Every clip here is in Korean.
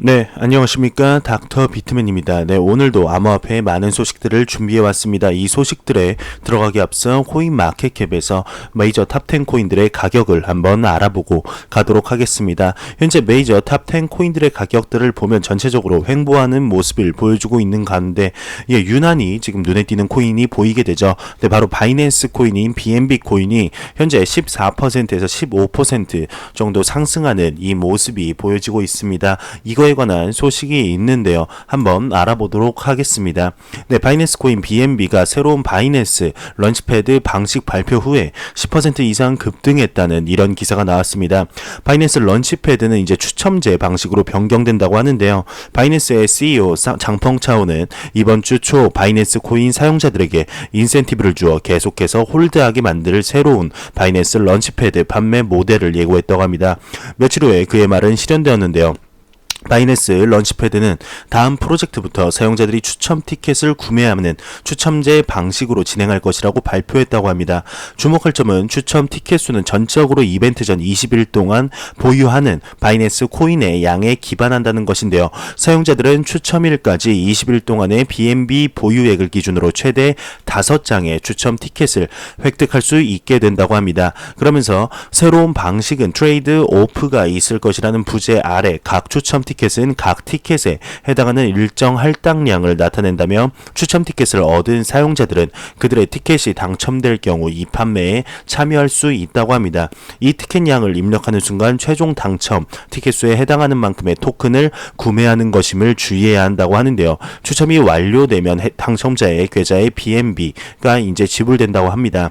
네, 안녕하십니까. 닥터 비트맨입니다. 네, 오늘도 암호화폐의 많은 소식들을 준비해 왔습니다. 이 소식들에 들어가기 앞서 코인마켓캡에서 메이저 탑10 코인들의 가격을 한번 알아보고 가도록 하겠습니다. 현재 메이저 탑10 코인들의 가격들을 보면 전체적으로 횡보하는 모습을 보여주고 있는 가운데 유난히 지금 눈에 띄는 코인이 보이게 되죠. 네, 바로 바이낸스 코인인 BNB 코인이 현재 14%에서 15% 정도 상승하는 이 모습이 보여지고 있습니다. 이거에 관한 소식이 있는데요. 한번 알아보도록 하겠습니다. 네, 바이낸스 코인 BNB가 새로운 바이낸스 런치패드 방식 발표 후에 10% 이상 급등했다는 이런 기사가 나왔습니다. 바이낸스 런치패드는 이제 추첨제 방식으로 변경된다고 하는데요. 바이낸스의 CEO 장펑 차오는 이번 주 초 바이낸스 코인 사용자들에게 인센티브를 주어 계속해서 홀드하게 만들 새로운 바이낸스 런치패드 판매 모델을 예고했다고 합니다. 며칠 후에 그의 말은 실현되었는데요. 바이낸스 런치패드는 다음 프로젝트부터 사용자들이 추첨 티켓을 구매하는 추첨제 방식으로 진행할 것이라고 발표했다고 합니다. 주목할 점은 추첨 티켓 수는 전적으로 이벤트 전 20일 동안 보유하는 바이낸스 코인의 양에 기반한다는 것인데요. 사용자들은 추첨일까지 20일 동안의 BNB 보유액을 기준으로 최대 5장의 추첨 티켓을 획득할 수 있게 된다고 합니다. 그러면서 새로운 방식은 트레이드 오프가 있을 것이라는 부제 아래 각 추첨 티켓은 각 티켓에 해당하는 일정 할당량을 나타낸다며 추첨 티켓을 얻은 사용자들은 그들의 티켓이 당첨될 경우 이 판매에 참여할 수 있다고 합니다. 이 티켓량을 입력하는 순간 최종 당첨 티켓 수에 해당하는 만큼의 토큰을 구매하는 것임을 주의해야 한다고 하는데요. 추첨이 완료되면 당첨자의 계좌에 BNB가 이제 지불된다고 합니다.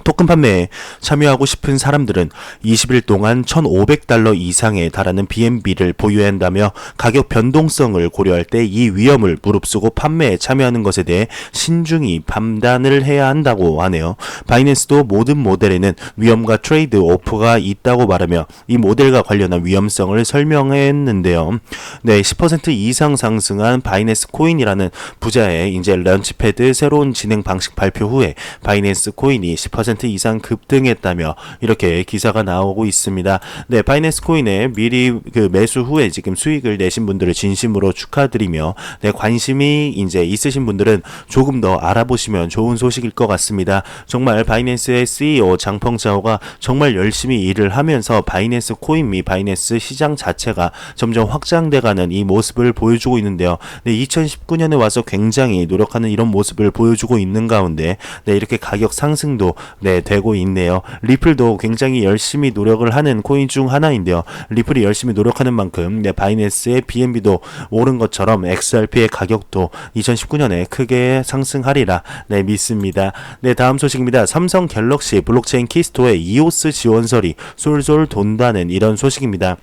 토큰 판매에 참여하고 싶은 사람들은 20일 동안 $1,500 이상에 달하는 BNB를 보유해야 한다며 가격 변동성을 고려할 때 이 위험을 무릅쓰고 판매에 참여하는 것에 대해 신중히 판단을 해야 한다고 하네요. 바이낸스도 모든 모델에는 위험과 트레이드 오프가 있다고 말하며 이 모델과 관련한 위험성을 설명했는데요. 네, 10% 이상 상승한 바이낸스 코인이라는 부자의 이제 런치패드 새로운 진행 방식 발표 후에 바이낸스 코인이 10% 이상 급등했다며 이렇게 기사가 나오고 있습니다. 네, 바이낸스 코인에 미리 매수 후에 지금 수익을 내신 분들을 진심으로 축하드리며 네, 관심이 이제 있으신 분들은 조금 더 알아보시면 좋은 소식일 것 같습니다. 정말 바이낸스의 CEO 장펑 차오가 정말 열심히 일을 하면서 바이낸스 코인 및 바이낸스 시장 자체가 점점 확장돼가는 이 모습을 보여주고 있는데요. 네, 2019년에 와서 굉장히 노력하는 이런 모습을 보여주고 있는 가운데 네, 이렇게 가격 상승도 되고 있네요. 리플도 굉장히 열심히 노력을 하는 코인 중 하나인데요. 리플이 열심히 노력하는 만큼 바이낸스의 BNB도 오른 것처럼 XRP의 가격도 2019년에 크게 상승하리라 믿습니다. 네, 다음 소식입니다. 삼성 갤럭시 블록체인 키스토어에 EOS 지원설이 솔솔 돈다는 이런 소식입니다.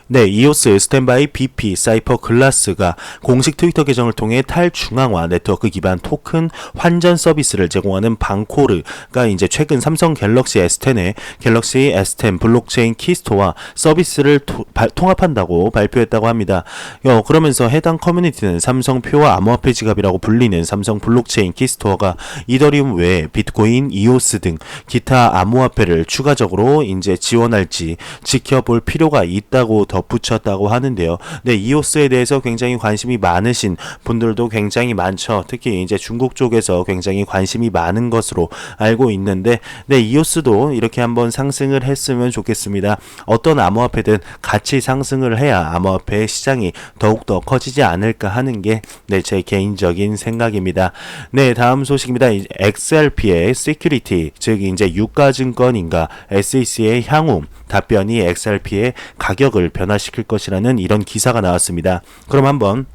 네, EOS 스탠바이 BP 사이퍼 글라스가 공식 트위터 계정을 통해 탈중앙화 네트워크 기반 토큰 환전 서비스를 제공하는 방코르가 이제 최근 삼성 갤럭시 S10에 갤럭시 S10 블록체인 키스토어와 서비스를 통합한다고 발표했다고 합니다. 그러면서 해당 커뮤니티는 삼성 표와 암호화폐 지갑이라고 불리는 삼성 블록체인 키스토어가 이더리움 외에 비트코인, EOS 등 기타 암호화폐를 추가적으로 이제 지원할지 지켜볼 필요가 있다고 덧붙였다고 하는데요. 네, EOS에 대해서 굉장히 관심이 많으신 분들도 굉장히 많죠. 특히 이제 중국 쪽에서 굉장히 관심이 많은 것으로 알고 있는데, 네, EOS도 이렇게 한번 상승을 했으면 좋겠습니다. 어떤 암호화폐든 같이 상승을 해야 암호화폐 시장이 더욱더 커지지 않을까 하는 게 제 개인적인 생각입니다. 네, 다음 소식입니다. XRP의 시큐리티, 즉 이제 유가증권인가 SEC의 향후 답변이 XRP의 가격을 변화시킬 것이라는 이런 기사가 나왔습니다. 그럼 한번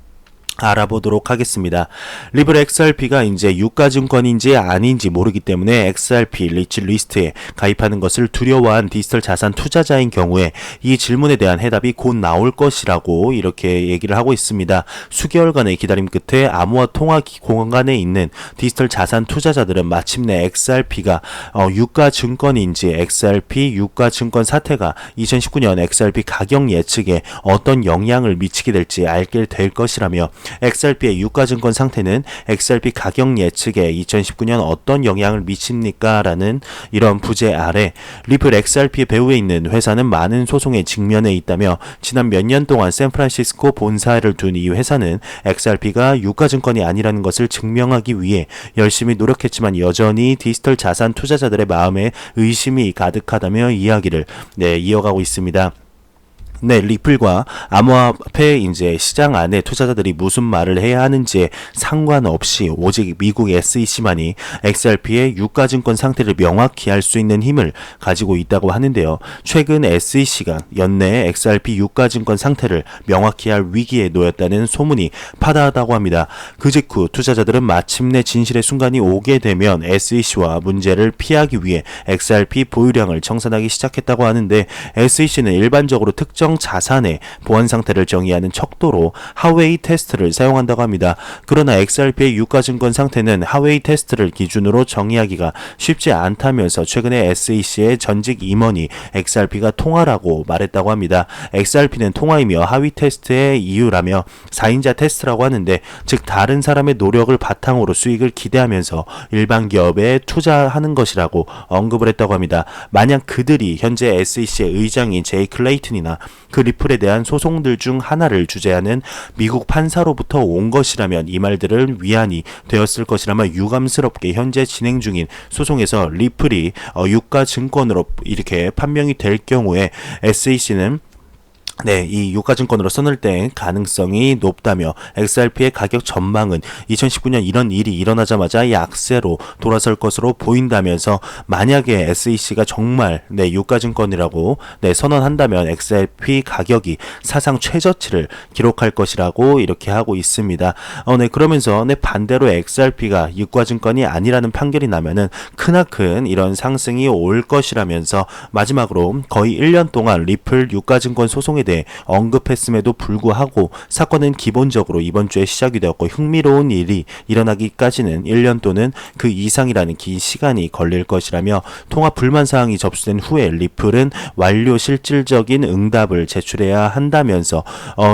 알아보도록 하겠습니다. 리블 XRP가 이제 유가증권인지 아닌지 모르기 때문에 XRP 리스트에 가입하는 것을 두려워한 디지털 자산 투자자인 경우에 이 질문에 대한 해답이 곧 나올 것이라고 이렇게 얘기를 하고 있습니다. 수개월간의 기다림 끝에 암호화 통화 공간에 있는 디지털 자산 투자자들은 마침내 XRP가 유가증권인지 XRP 유가증권 사태가 2019년 XRP 가격 예측에 어떤 영향을 미치게 될지 알게 될 것이라며 XRP의 유가증권 상태는 XRP 가격 예측에 2019년 어떤 영향을 미칩니까? 라는 이런 부제 아래 리플 XRP 배후에 있는 회사는 많은 소송에 직면해 있다며 지난 몇 년 동안 샌프란시스코 본사를 둔 이 회사는 XRP가 유가증권이 아니라는 것을 증명하기 위해 열심히 노력했지만 여전히 디지털 자산 투자자들의 마음에 의심이 가득하다며 이야기를 이어가고 있습니다. 네, 리플과 암호화폐 이제 시장 안에 투자자들이 무슨 말을 해야 하는지에 상관없이 오직 미국 SEC만이 XRP의 유가증권 상태를 명확히 할 수 있는 힘을 가지고 있다고 하는데요. 최근 SEC가 연내 XRP 유가증권 상태를 명확히 할 위기에 놓였다는 소문이 파다하다고 합니다. 그 직후 투자자들은 마침내 진실의 순간이 오게 되면 SEC와 문제를 피하기 위해 XRP 보유량을 청산하기 시작했다고 하는데 SEC는 일반적으로 특정 자산의 보안 상태를 정의하는 척도로 하웨이 테스트를 사용한다고 합니다. 그러나 XRP의 유가증권 상태는 하웨이 테스트를 기준으로 정의하기가 쉽지 않다면서 최근에 SEC의 전직 임원이 XRP가 통화라고 말했다고 합니다. XRP는 통화이며 하위 테스트의 이유라며 4인자 테스트라고 하는데 즉 다른 사람의 노력을 바탕으로 수익을 기대하면서 일반 기업에 투자하는 것이라고 언급을 했다고 합니다. 만약 그들이 현재 SEC의 의장인 제이 클레이튼이나 그 리플에 대한 소송들 중 하나를 주재하는 미국 판사로부터 온 것이라면 이 말들은 위안이 되었을 것이라며 유감스럽게 현재 진행 중인 소송에서 리플이 유가증권으로 이렇게 판명이 될 경우에 SEC는 이 유가증권으로 선을 뗀 가능성이 높다며 XRP의 가격 전망은 2019년 이런 일이 일어나자마자 약세로 돌아설 것으로 보인다면서 만약에 SEC가 정말 유가증권이라고 선언한다면 XRP 가격이 사상 최저치를 기록할 것이라고 이렇게 하고 있습니다. 그러면서 반대로 XRP가 유가증권이 아니라는 판결이 나면은 크나큰 이런 상승이 올 것이라면서 마지막으로 거의 1년 동안 리플 유가증권 소송에 대해 언급했음에도 불구하고 사건은 기본적으로 이번 주에 시작이 되었고 흥미로운 일이 일어나기까지는 1년 또는 그 이상이라는 긴 시간이 걸릴 것이라며 통합 불만 사항이 접수된 후에 리플은 완료 실질적인 응답을 제출해야 한다면서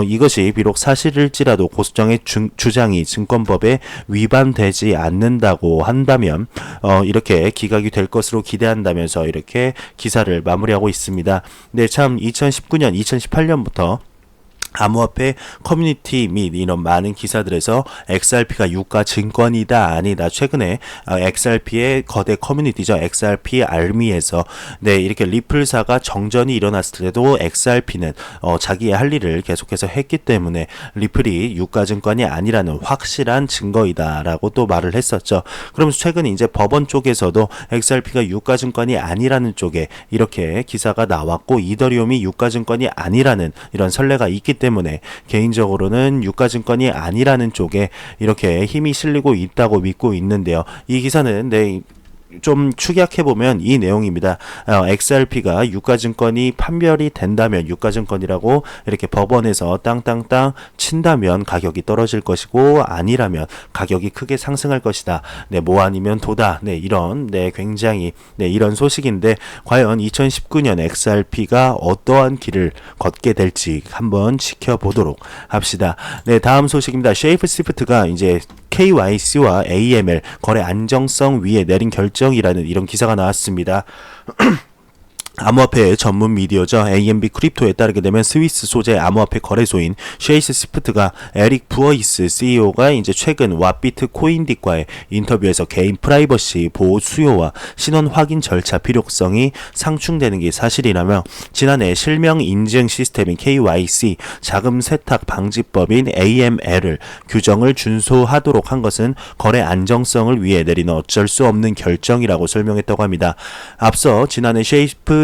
이것이 비록 사실일지라도 고수정의 주장이 증권법에 위반되지 않는다고 한다면 이렇게 기각이 될 것으로 기대한다면서 이렇게 기사를 마무리하고 있습니다. 참 2019년, 2018년부터 암호화폐 커뮤니티 및 이런 많은 기사들에서 XRP가 유가증권이다 아니다 최근에 XRP의 거대 커뮤니티죠. XRP 알미에서 이렇게 리플사가 정전이 일어났을 때도 XRP는 자기의 할 일을 계속해서 했기 때문에 리플이 유가증권이 아니라는 확실한 증거이다 라고 또 말을 했었죠. 그러면서 최근 이제 법원 쪽에서도 XRP가 유가증권이 아니라는 쪽에 이렇게 기사가 나왔고 이더리움이 유가증권이 아니라는 이런 선례가 있기 때문에 개인적으로는 유가증권이 아니라는 쪽에 이렇게 힘이 실리고 있다고 믿고 있는데요. 이 기사는 좀 축약해보면 이 내용입니다. XRP가 유가증권이 판별이 된다면 유가증권이라고 이렇게 법원에서 땅땅땅 친다면 가격이 떨어질 것이고 아니라면 가격이 크게 상승할 것이다. 뭐 아니면 도다. 이런 굉장히 이런 소식인데 과연 2019년 XRP가 어떠한 길을 걷게 될지 한번 지켜보도록 합시다. 다음 소식입니다. 쉐이프시프트가 이제 KYC와 AML 거래 안정성 위에 내린 결정이라는 이런 기사가 나왔습니다. 암호화폐 전문 미디어죠. AMB 크립토에 따르게 되면 스위스 소재 암호화폐 거래소인 쉐이스시프트가 에릭 부어이스 CEO가 이제 최근 왓비트 코인딕과의 인터뷰에서 개인 프라이버시 보호 수요와 신원 확인 절차 필요성이 상충되는 게 사실이라며 지난해 실명 인증 시스템인 KYC 자금 세탁 방지법인 AML을 규정을 준수하도록 한 것은 거래 안정성을 위해 내린 어쩔 수 없는 결정이라고 설명했다고 합니다. 앞서 지난해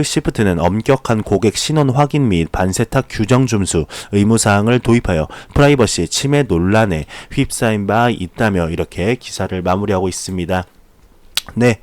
시프트는 엄격한 고객 신원 확인 및 반세탁 규정 준수 의무사항을 도입하여 프라이버시 침해 논란에 휩싸인 바 있다며 이렇게 기사를 마무리하고 있습니다. 네,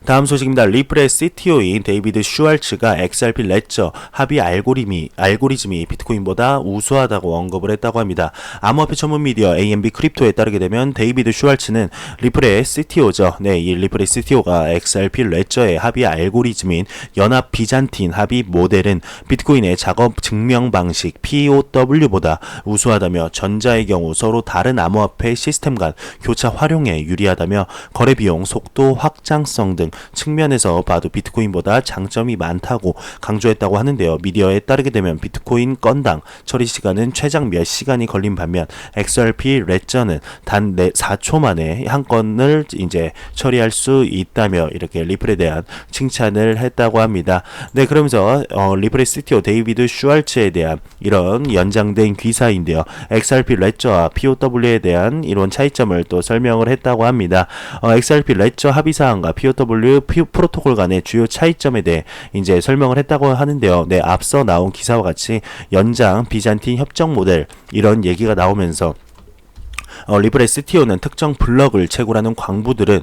다음 소식입니다. 리플의 CTO인 데이비드 슈왈츠가 XRP 레저 합의 알고리즘이 비트코인보다 우수하다고 언급을 했다고 합니다. 암호화폐 전문 미디어 AMB 크립토에 따르게 되면 데이비드 슈왈츠는 리플의 CTO죠. 네, 이 리플의 CTO가 XRP 레저의 합의 알고리즘인 연합 비잔틴 합의 모델은 비트코인의 작업 증명 방식 POW보다 우수하다며 전자의 경우 서로 다른 암호화폐 시스템 간 교차 활용에 유리하다며 거래 비용, 속도, 확장성 등 측면에서 봐도 비트코인보다 장점이 많다고 강조했다고 하는데요. 미디어에 따르게 되면 비트코인 건당 처리 시간은 최장 몇 시간이 걸린 반면 XRP 레저는 단 4초 만에 한 건을 이제 처리할 수 있다며 이렇게 리플에 대한 칭찬을 했다고 합니다. 네, 그러면서 리플의 CTO 데이비드 슈왈츠에 대한 이런 연장된 기사인데요. XRP 레저와 POW에 대한 이런 차이점을 또 설명을 했다고 합니다. XRP 레저 합의사항과 POW 프로토콜 간의 주요 차이점에 대해 이제 설명을 했다고 하는데요. 네, 앞서 나온 기사와 같이 연장 비잔틴 협정 모델 이런 얘기가 나오면서 리플의 CTO는 특정 블럭을 채굴하는 광부들은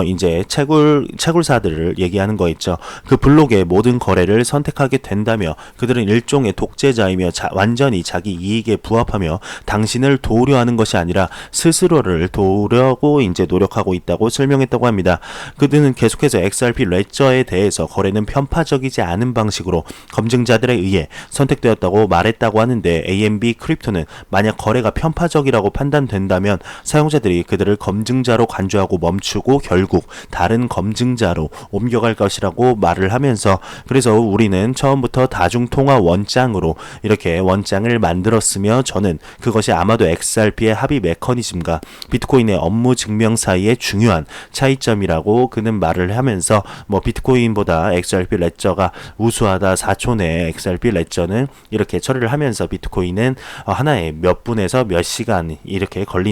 이제 채굴사들을 얘기하는 거 있죠. 그 블록의 모든 거래를 선택하게 된다며 그들은 일종의 독재자이며 완전히 자기 이익에 부합하며 당신을 도우려하는 것이 아니라 스스로를 도우려고 이제 노력하고 있다고 설명했다고 합니다. 그들은 계속해서 XRP 레저에 대해서 거래는 편파적이지 않은 방식으로 검증자들에 의해 선택되었다고 말했다고 하는데 AMB 크립토는 만약 거래가 편파적이라고 판단된다면 사용자들이 그들을 검증자로 간주하고 멈추고 결국 다른 검증자로 옮겨갈 것이라고 말을 하면서 그래서 우리는 처음부터 다중통화 원장으로 이렇게 원장을 만들었으며 저는 그것이 아마도 XRP의 합의 메커니즘과 비트코인의 업무 증명 사이의 중요한 차이점이라고 그는 말을 하면서 뭐 비트코인보다 XRP 레저가 우수하다 4초 내에 XRP 레저는 이렇게 처리를 하면서 비트코인은 하나에 몇 분에서 몇 시간 이렇게 걸린다.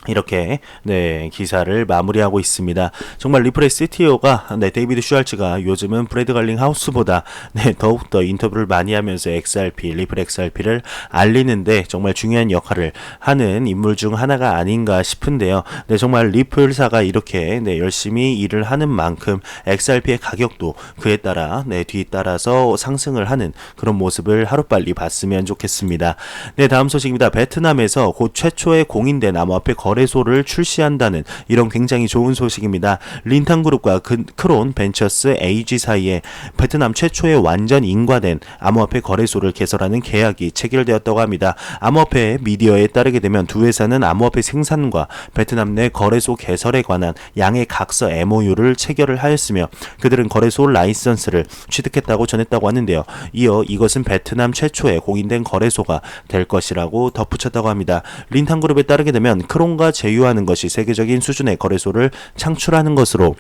이렇게 네 기사를 마무리하고 있습니다. 정말 리플의 CTO가 데이비드 슈왈츠가 요즘은 브래드 갈링 하우스보다 더욱더 인터뷰를 많이 하면서 리플 XRP를 알리는데 정말 중요한 역할을 하는 인물 중 하나가 아닌가 싶은데요. 네, 정말 리플사가 이렇게 열심히 일을 하는 만큼 XRP의 가격도 그에 따라 뒤따라서 상승을 하는 그런 모습을 하루빨리 봤으면 좋겠습니다. 네, 다음 소식입니다. 베트남에서 곧 최초의 공인된 암호화폐 거래소를 출시한다는 이런 굉장히 좋은 소식입니다. 린탄그룹과 크론 벤처스 AG 사이에 베트남 최초의 완전 인과된 암호화폐 거래소를 개설하는 계약이 체결되었다고 합니다. 암호화폐 미디어에 따르게 되면 두 회사는 암호화폐 생산과 베트남 내 거래소 개설에 관한 양해 각서 MOU를 체결을 하였으며 그들은 거래소 라이선스를 취득했다고 전했다고 하는데요. 이어 이것은 베트남 최초의 공인된 거래소가 될 것이라고 덧붙였다고 합니다. 린탄그룹에 따르게 되면 크론과 제휴하는 것이 세계적인 수준의 거래소를 창출하는 것으로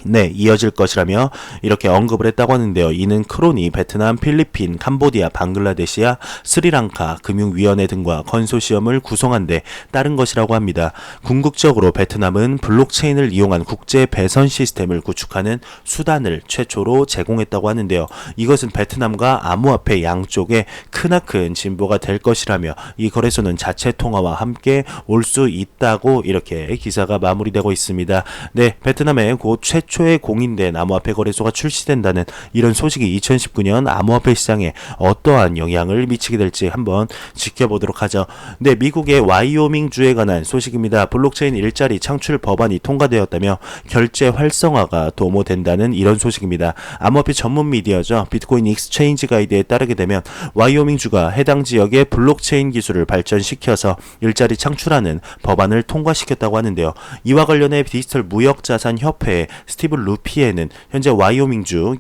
이어질 것이라며 이렇게 언급을 했다고 하는데요. 이는 크론이 베트남, 필리핀, 캄보디아, 방글라데시아, 스리랑카 금융위원회 등과 컨소시엄을 구성한 데 따른 것이라고 합니다. 궁극적으로 베트남은 블록체인을 이용한 국제 배선 시스템을 구축하는 수단을 최초로 제공했다고 하는데요. 이것은 베트남과 암호화폐 양쪽에 크나큰 진보가 될 것이라며 이 거래소는 자체 통화와 함께 올 수 있다고 이렇게 기사가 마무리되고 있습니다. 네, 베트남의 곧 최초의 공인된 암호화폐 거래소가 출시된다는 이런 소식이 2019년 암호화폐 시장에 어떠한 영향을 미치게 될지 한번 지켜보도록 하죠. 네, 미국의 와이오밍주에 관한 소식입니다. 블록체인 일자리 창출 법안이 통과되었다며 결제 활성화가 도모된다는 이런 소식입니다. 암호화폐 전문 미디어죠. 비트코인 익스체인지 가이드에 따르게 되면 와이오밍주가 해당 지역의 블록체인 기술을 발전시켜서 일자리 창출하는 법안을 통과시켰다고 하는데요. 이와 관련해 디지털 무역자산협회의 스티브 루피에는 현재 와이오밍주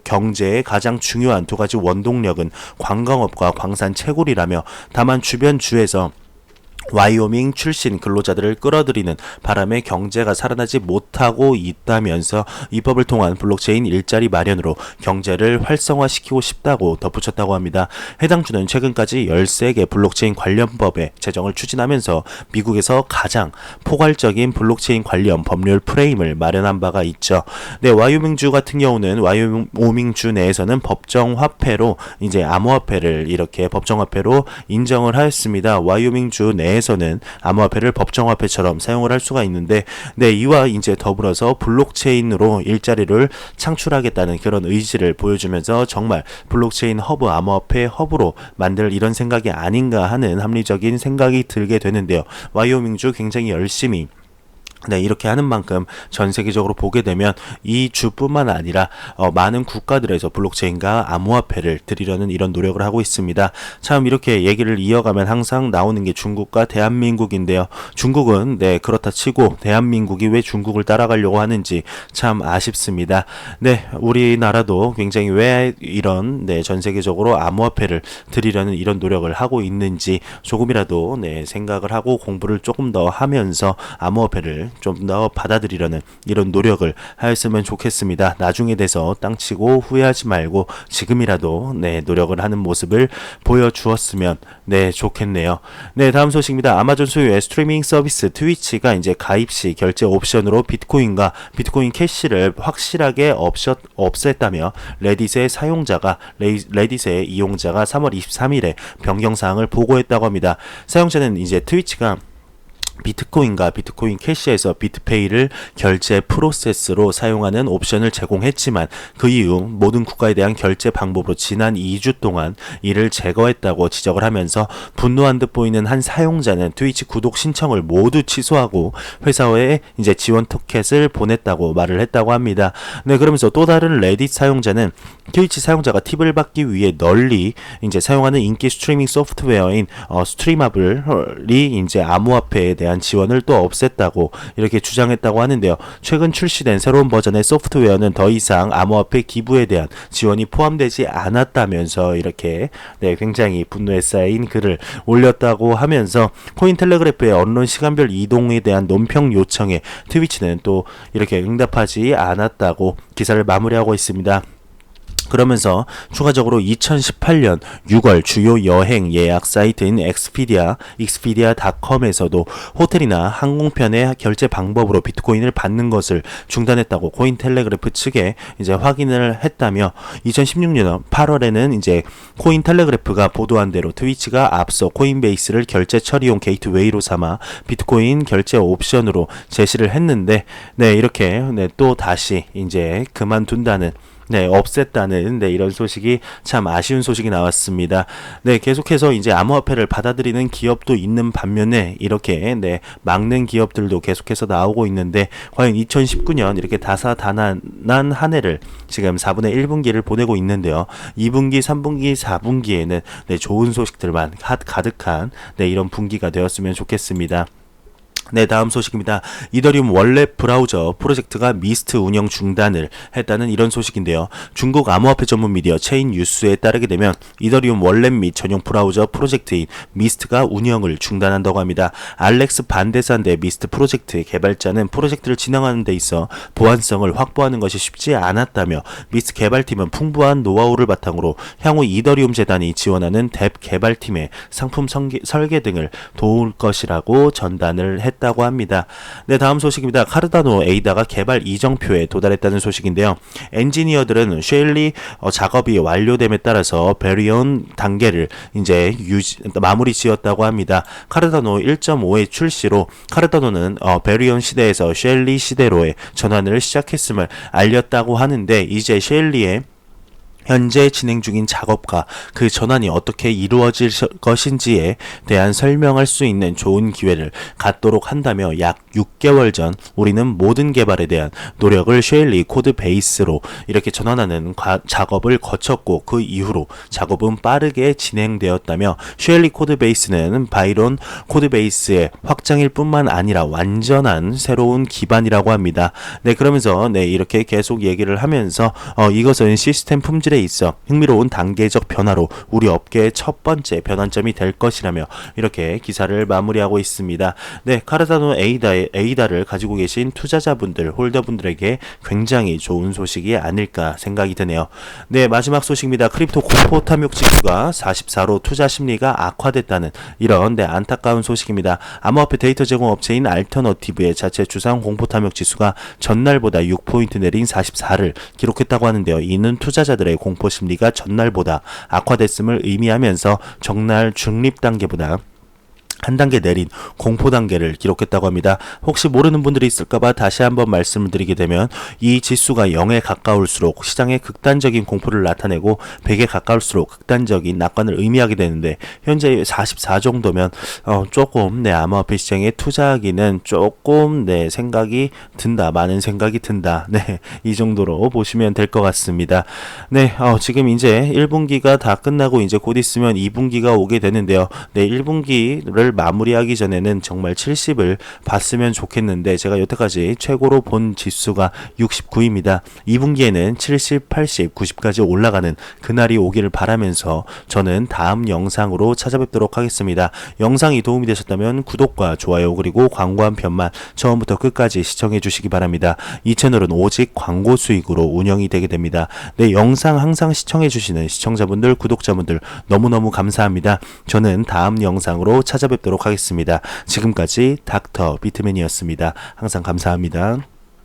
경제의 가장 중요한 두 가지 원동력은 관광업과 광산 채굴이라며 다만 주변 주에서 와이오밍 출신 근로자들을 끌어들이는 바람에 경제가 살아나지 못하고 있다면서 이 법을 통한 블록체인 일자리 마련으로 경제를 활성화시키고 싶다고 덧붙였다고 합니다. 해당 주는 최근까지 13개 블록체인 관련 법의 제정을 추진하면서 미국에서 가장 포괄적인 블록체인 관련 법률 프레임을 마련한 바가 있죠. 네, 와이오밍주 같은 경우는 와이오밍주 내에서는 법정화폐로 이제 암호화폐를 이렇게 법정화폐로 인정을 하였습니다. 와이오밍주 내에 중에서는 암호화폐를 법정화폐처럼 사용을 할 수가 있는데, 네, 이와 이제 더불어서 블록체인으로 일자리를 창출하겠다는 그런 의지를 보여주면서 정말 블록체인 허브, 암호화폐 허브로 만들 이런 생각이 아닌가 하는 합리적인 생각이 들게 되는데요. 와이오밍주 굉장히 열심히 이렇게 하는 만큼 전 세계적으로 보게 되면 이 주뿐만 아니라 많은 국가들에서 블록체인과 암호화폐를 들이려는 이런 노력을 하고 있습니다. 참 이렇게 얘기를 이어가면 항상 나오는 게 중국과 대한민국인데요. 중국은 그렇다 치고 대한민국이 왜 중국을 따라가려고 하는지 참 아쉽습니다. 우리나라도 굉장히 왜 이런 전 세계적으로 암호화폐를 들이려는 이런 노력을 하고 있는지 조금이라도 생각을 하고 공부를 조금 더 하면서 암호화폐를 좀 더 받아들이려는 이런 노력을 하였으면 좋겠습니다. 나중에 돼서 땅치고 후회하지 말고 지금이라도 노력을 하는 모습을 보여주었으면 좋겠네요. 다음 소식입니다. 아마존 소유의 스트리밍 서비스 트위치가 이제 가입 시 결제 옵션으로 비트코인과 비트코인 캐시를 확실하게 없앴다며 레딧의 이용자가 3월 23일에 변경사항을 보고했다고 합니다. 사용자는 이제 트위치가 비트코인과 비트코인 캐시에서 비트페이를 결제 프로세스로 사용하는 옵션을 제공했지만 그 이후 모든 국가에 대한 결제 방법으로 지난 2주 동안 이를 제거했다고 지적을 하면서 분노한 듯 보이는 한 사용자는 트위치 구독 신청을 모두 취소하고 회사에 이제 지원 티켓을 보냈다고 말을 했다고 합니다. 그러면서 또 다른 레딧 사용자는 트위치 사용자가 팁을 받기 위해 널리 이제 사용하는 인기 스트리밍 소프트웨어인 스트리마블이 이제 암호화폐에 대한 지원을 또 없앴다고 이렇게 주장했다고 하는데요. 최근 출시된 새로운 버전의 소프트웨어는 더 이상 암호화폐 기부에 대한 지원이 포함되지 않았다면서 이렇게 굉장히 분노에 쌓인 글을 올렸다고 하면서 코인텔레그래프의 언론 시간별 이동에 대한 논평 요청에 트위치는 또 이렇게 응답하지 않았다고 기사를 마무리하고 있습니다. 그러면서 추가적으로 2018년 6월 주요 여행 예약 사이트인 expedia.com에서도 호텔이나 항공편의 결제 방법으로 비트코인을 받는 것을 중단했다고 코인텔레그래프 측에 이제 확인을 했다며 2016년 8월에는 이제 코인텔레그래프가 보도한 대로 트위치가 앞서 코인베이스를 결제 처리용 게이트웨이로 삼아 비트코인 결제 옵션으로 제시를 했는데 이렇게 또 다시 이제 그만둔다는 없앴다는 이런 소식이 참 아쉬운 소식이 나왔습니다. 계속해서 이제 암호화폐를 받아들이는 기업도 있는 반면에 이렇게 막는 기업들도 계속해서 나오고 있는데 과연 2019년 이렇게 다사다난한 한 해를 지금 4분의 1분기를 보내고 있는데요. 2분기, 3분기, 4분기에는 좋은 소식들만 가득한 이런 분기가 되었으면 좋겠습니다. 다음 소식입니다. 이더리움 원랩 브라우저 프로젝트가 미스트 운영 중단을 했다는 이런 소식인데요. 중국 암호화폐 전문 미디어 체인 뉴스에 따르게 되면 이더리움 원랩 및 전용 브라우저 프로젝트인 미스트가 운영을 중단한다고 합니다. 알렉스 반데산데 미스트 프로젝트의 개발자는 프로젝트를 진행하는 데 있어 보안성을 확보하는 것이 쉽지 않았다며 미스트 개발팀은 풍부한 노하우를 바탕으로 향후 이더리움 재단이 지원하는 뎁 개발팀의 상품 설계 등을 도울 것이라고 전단을 했다고 합니다. 다음 소식입니다. 카르다노 에이다가 개발 이정표에 도달했다는 소식인데요. 엔지니어들은 쉘리 작업이 완료됨에 따라서 베리온 단계를 이제 마무리 지었다고 합니다. 카르다노 1.5의 출시로 카르다노는 베리온 시대에서 쉘리 시대로의 전환을 시작했음을 알렸다고 하는데 이제 쉘리의 현재 진행 중인 작업과 그 전환이 어떻게 이루어질 것인지에 대한 설명할 수 있는 좋은 기회를 갖도록 한다며 약 6개월 전 우리는 모든 개발에 대한 노력을 쉘리 코드 베이스로 이렇게 전환하는 작업을 거쳤고 그 이후로 작업은 빠르게 진행되었다며 쉘리 코드 베이스는 바이론 코드 베이스의 확장일 뿐만 아니라 완전한 새로운 기반이라고 합니다. 그러면서 이렇게 계속 얘기를 하면서 이것은 시스템 품질에 있어 흥미로운 단계적 변화로 우리 업계의 첫 번째 변환점이 될 것이라며 이렇게 기사를 마무리하고 있습니다. 카르다노 에이다를 가지고 계신 투자자분들, 홀더분들에게 굉장히 좋은 소식이 아닐까 생각이 드네요. 마지막 소식입니다. 크립토 공포 탐욕 지수가 44로 투자 심리가 악화됐다는 이런 안타까운 소식입니다. 암호화폐 데이터 제공 업체인 알터너티브의 자체 주상 공포 탐욕 지수가 전날보다 6포인트 내린 44를 기록했다고 하는데요. 이는 투자자들의 공포 심리가 전날보다 악화됐음을 의미하면서 정날 중립 단계보다 한 단계 내린 공포 단계를 기록했다고 합니다. 혹시 모르는 분들이 있을까봐 다시 한번 말씀을 드리게 되면 이 지수가 0에 가까울수록 시장에 극단적인 공포를 나타내고 100에 가까울수록 극단적인 낙관을 의미하게 되는데 현재 44 정도면 조금 암호화폐 시장에 투자하기는 조금 생각이 든다. 많은 생각이 든다. 이 정도로 보시면 될 것 같습니다. 지금 이제 1분기가 다 끝나고 이제 곧 있으면 2분기가 오게 되는데요. 1분기를 마무리하기 전에는 정말 70을 봤으면 좋겠는데 제가 여태까지 최고로 본 지수가 69입니다. 2분기에는 70, 80, 90까지 올라가는 그날이 오기를 바라면서 저는 다음 영상으로 찾아뵙도록 하겠습니다. 영상이 도움이 되셨다면 구독과 좋아요 그리고 광고 한 편만 처음부터 끝까지 시청해 주시기 바랍니다. 이 채널은 오직 광고 수익으로 운영이 되게 됩니다. 영상 항상 시청해 주시는 시청자분들, 구독자분들 너무너무 감사합니다. 저는 다음 영상으로 찾아뵙도록 하겠습니다. 지금까지 닥터 비트맨이었습니다. 항상 감사합니다.